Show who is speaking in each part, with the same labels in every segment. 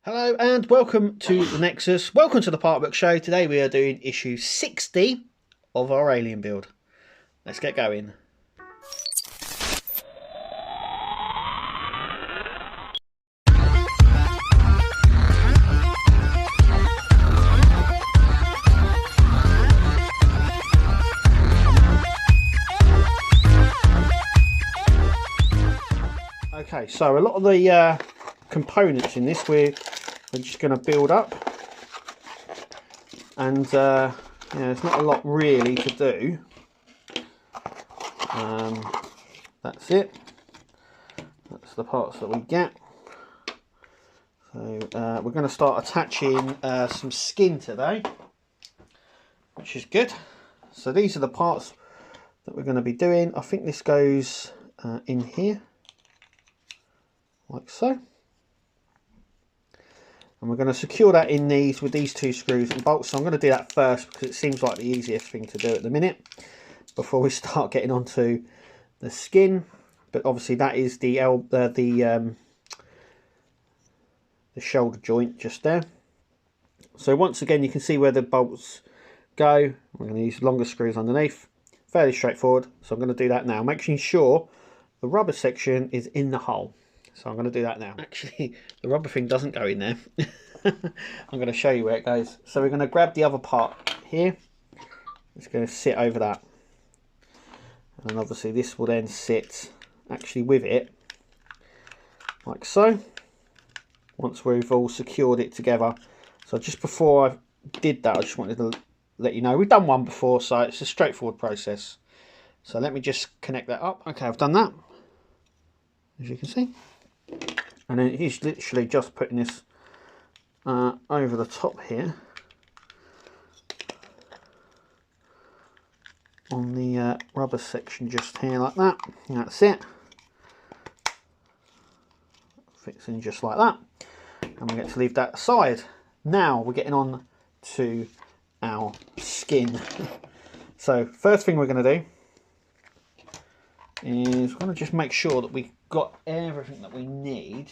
Speaker 1: Hello and welcome to the Nexus. Welcome to the Partwork Show. Today we are doing issue 60 of our alien build. Let's get going. Okay, so a lot of the components in this we're just going to build up, and there's not a lot really to do. That's it. That's the parts that we get. So we're going to start attaching some skin today, which is good. So these are the parts that we're going to be doing. I think this goes in here, like so. And we're going to secure that in these with these two screws and bolts. So I'm going to do that first because it seems like the easiest thing to do at the minute before we start getting onto the skin. But obviously that is the shoulder joint just there. So once again you can see where the bolts go. We're going to use longer screws underneath. Fairly straightforward. So I'm going to do that now, making sure the rubber section is in the hole. So I'm going to do that now. Actually, the rubber thing doesn't go in there. I'm going to show you where it goes. So we're going to grab the other part here. It's going to sit over that. And then obviously this will then sit actually with it, like so, once we've all secured it together. So just before I did that, I just wanted to let you know, we've done one before, so it's a straightforward process. So let me just connect that up. Okay, I've done that, as you can see. And then he's literally just putting this over the top here on the rubber section just here, like that. And that's it. Fits in just like that. And we get to leave that aside. Now we're getting on to our skin. So first thing we're going to do is we're going to just make sure that we've got everything that we need,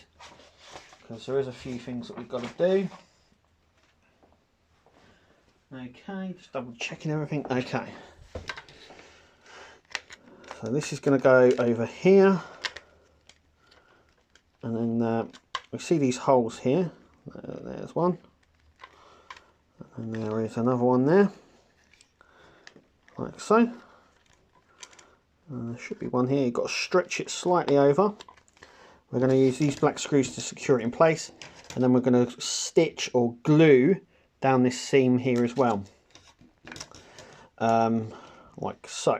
Speaker 1: because there is a few things that we've got to do. Okay, just double checking everything. Okay, so this is going to go over here, and then we see these holes here. There's one, and there is another one there, like so. There should be one here. You've got to stretch it slightly over. We're going to use these black screws to secure it in place, and then we're going to stitch or glue down this seam here as well, like so.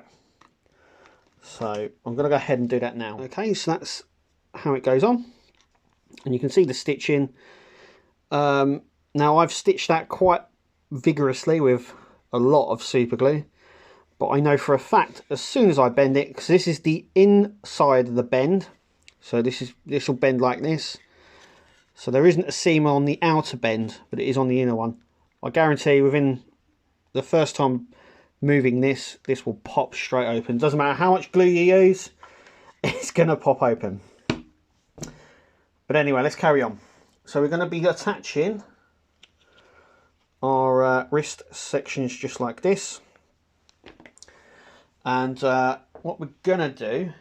Speaker 1: So I'm going to go ahead and do that now. Okay, so that's how it goes on, and you can see the stitching. Now I've stitched that quite vigorously with a lot of super glue. But I know for a fact, as soon as I bend it, because this is the inside of the bend, so this will bend like this. So there isn't a seam on the outer bend, but it is on the inner one. I guarantee within the first time moving this, this will pop straight open. Doesn't matter how much glue you use, it's going to pop open. But anyway, let's carry on. So we're going to be attaching our wrist sections just like this. And what we're gonna do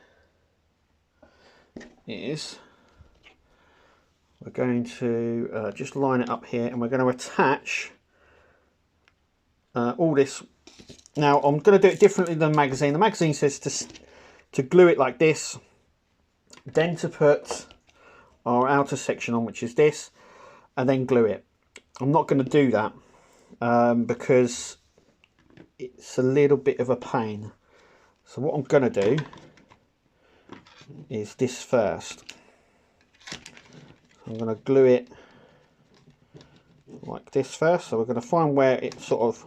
Speaker 1: is we're going to just line it up here, and we're going to attach all this. Now I'm going to do it differently than the magazine. The magazine says to glue it like this, then to put our outer section on, which is this, and then glue it. I'm not going to do that because it's a little bit of a pain. So what I'm going to do is this first. I'm going to glue it like this first. So we're going to find where it sort of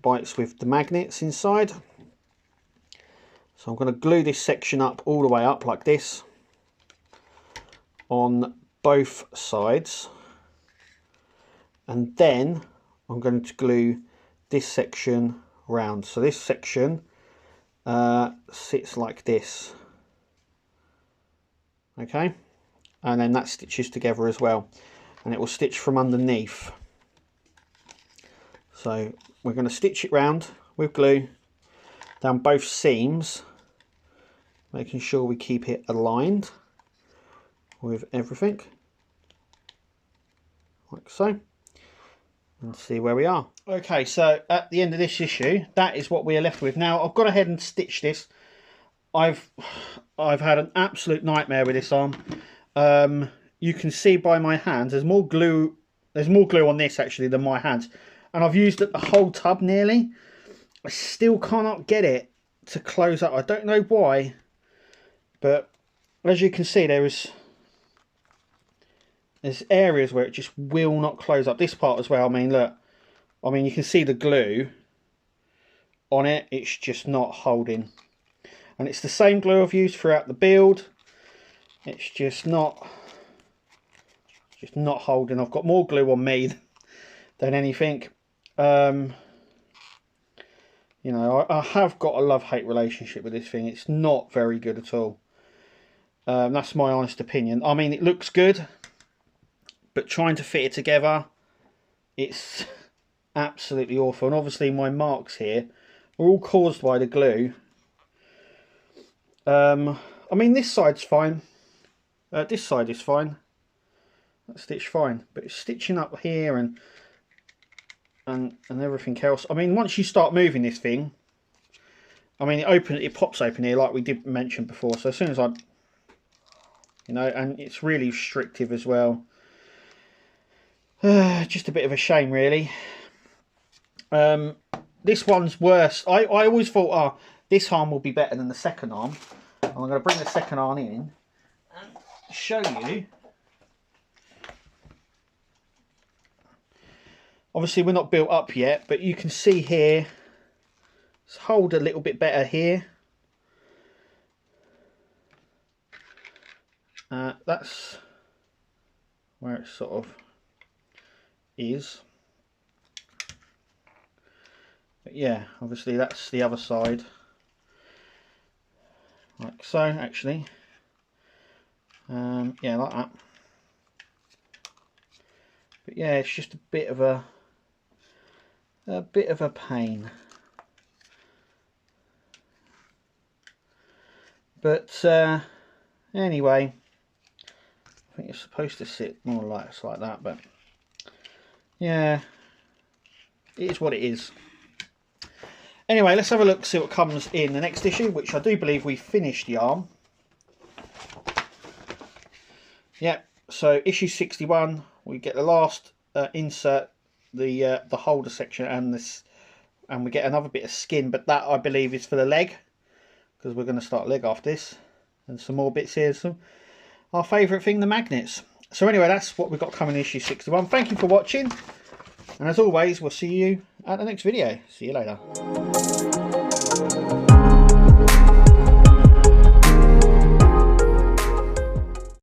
Speaker 1: bites with the magnets inside. So I'm going to glue this section up all the way up like this on both sides. And then I'm going to glue this section round. So this section sits like this, okay, and then that stitches together as well. and it will stitch from underneath. So we're going to stitch it round with glue down both seams, making sure we keep it aligned with everything, like so, and see where we are. Okay, so at the end of this issue, that is what we are left with. Now I've gone ahead and stitched this. I've had an absolute nightmare with this arm. You can see by my hands, there's more glue on this actually than my hands, and I've used the whole tub nearly. I still cannot get it to close up. I don't know why, but as you can see, there's areas where it just will not close up. This part as well. I mean, look. I mean, you can see the glue on it. It's just not holding. And it's the same glue I've used throughout the build. It's just not holding. I've got more glue on me than anything. You know, I have got a love-hate relationship with this thing. It's not very good at all. That's my honest opinion. I mean, it looks good, but trying to fit it together, it's absolutely awful. And obviously my marks here are all caused by the glue. I mean, this side's fine. This side is fine. That's stitched fine, but it's stitching up here and everything else. I mean, once you start moving this thing, I mean, it pops open here like we did mention before. So as soon as I, you know, and it's really restrictive as well. Just a bit of a shame, really. This one's worse. I always thought, oh, this arm will be better than the second arm. I'm going to bring the second arm in and show you. Obviously, we're not built up yet, but you can see here, let's hold a little bit better here. That's where it sort of is. But yeah, obviously that's the other side, like so actually. Yeah, like that. But yeah, it's just a bit of a pain. But anyway, I think it's supposed to sit more like that, but yeah, it is what it is. Anyway, let's have a look, see what comes in the next issue, which I do believe we finished the arm. Yep, so issue 61, we get the last insert, the holder section, and we get another bit of skin, but that I believe is for the leg, because we're going to start leg after this, and some more bits here. So our favourite thing, the magnets. So anyway, that's what we've got coming in issue 61. Thank you for watching, and as always, we'll see you at the next video. See you later.